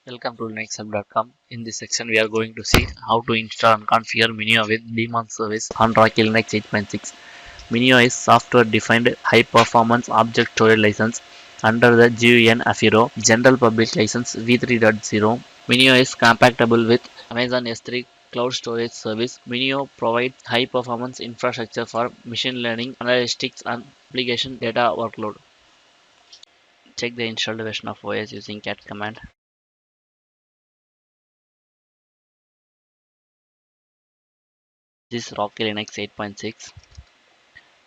Welcome to linuxhelp.com. In this section, we are going to see how to install and configure MinIO with daemon service on Rocky Linux 8.6. MinIO is software-defined high-performance object storage license under the GUN Afiro General Public License v3.0. MinIO is compatible with Amazon S3 Cloud Storage Service. MinIO provides high-performance infrastructure for machine learning, analytics, and application data workload. Check the installed version of OS using cat command. This is Rocky Linux 8.6.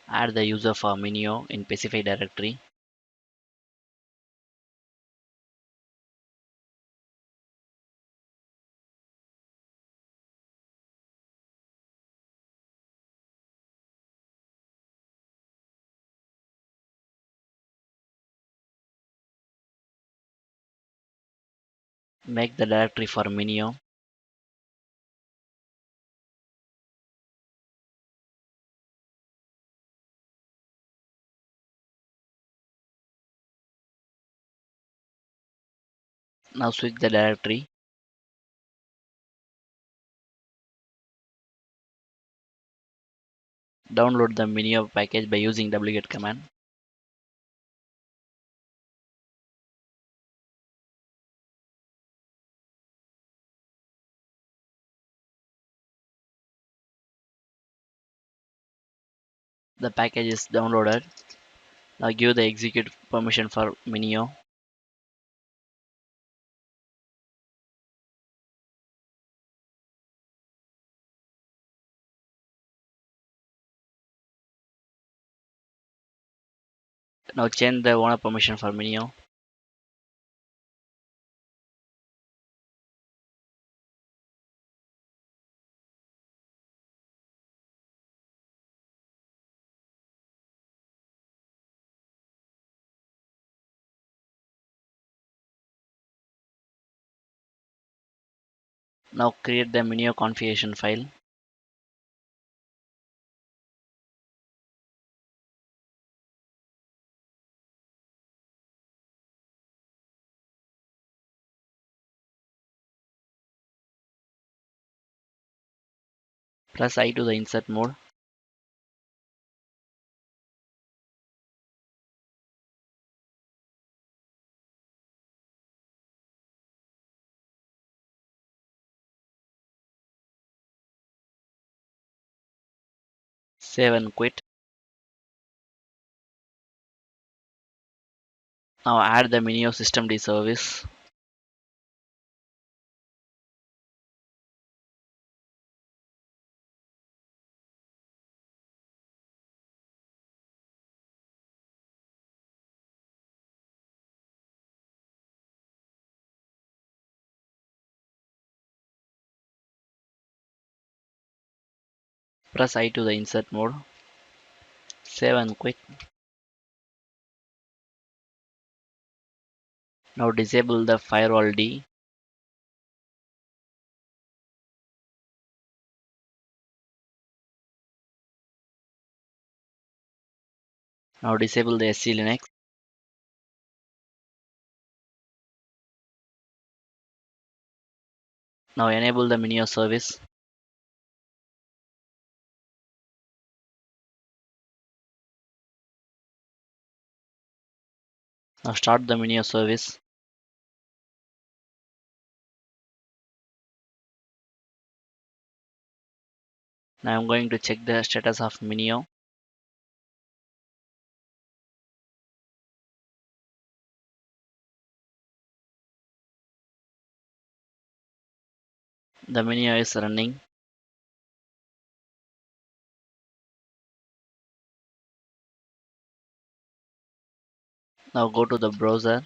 Add the user for MinIO in specified directory. Make the directory for MinIO. Now switch the directory. Download the MinIO package by using wget command. The package is downloaded. Now give the execute permission for MinIO. Now change the owner permission for MinIO. Now create the MinIO configuration file. Press I to the insert mode. Save and quit. Now add the MinIO systemd service. Press I to the insert mode. Save and quit. Now disable the firewall D. Now disable the SC Linux. Now enable the MinIO service. Now start the MinIO service. Now I'm going to check the status of MinIO. The MinIO is running. Now go to the browser.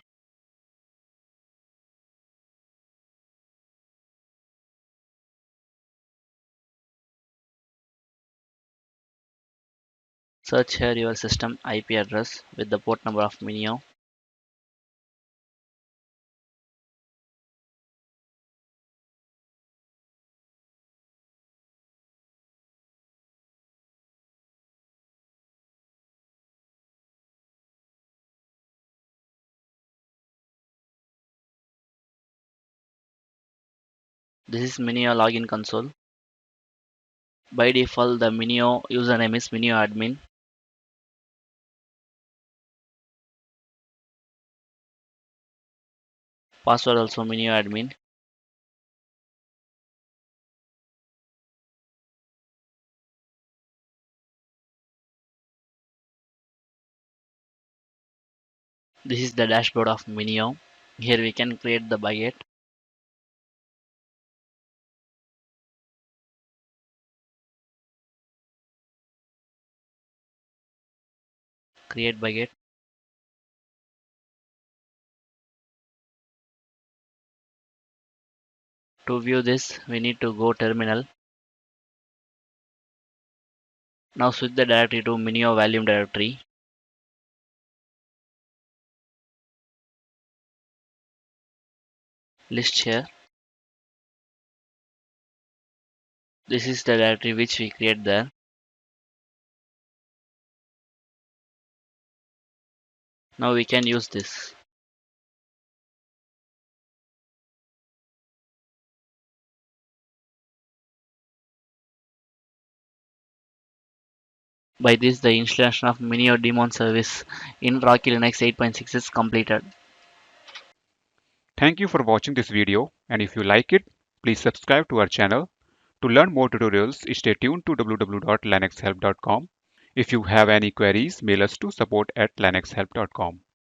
Search here your system IP address with the port number of MinIO. This is MinIO login console. By default, the MinIO username is MinIO admin. Password also MinIO admin. This is the dashboard of MinIO. Here we can create the bucket. Create bucket. To view this, we need to go terminal. Now switch the directory to MinIO volume directory. List here. This is the directory which we create there. Now we can use this. By this, the installation of MinIO daemon service in Rocky Linux 8.6 is completed. Thank you for watching this video, and if you like it, please subscribe to our channel. To learn more tutorials, stay tuned to www.linuxhelp.com. If you have any queries, mail us to support@linuxhelp.com.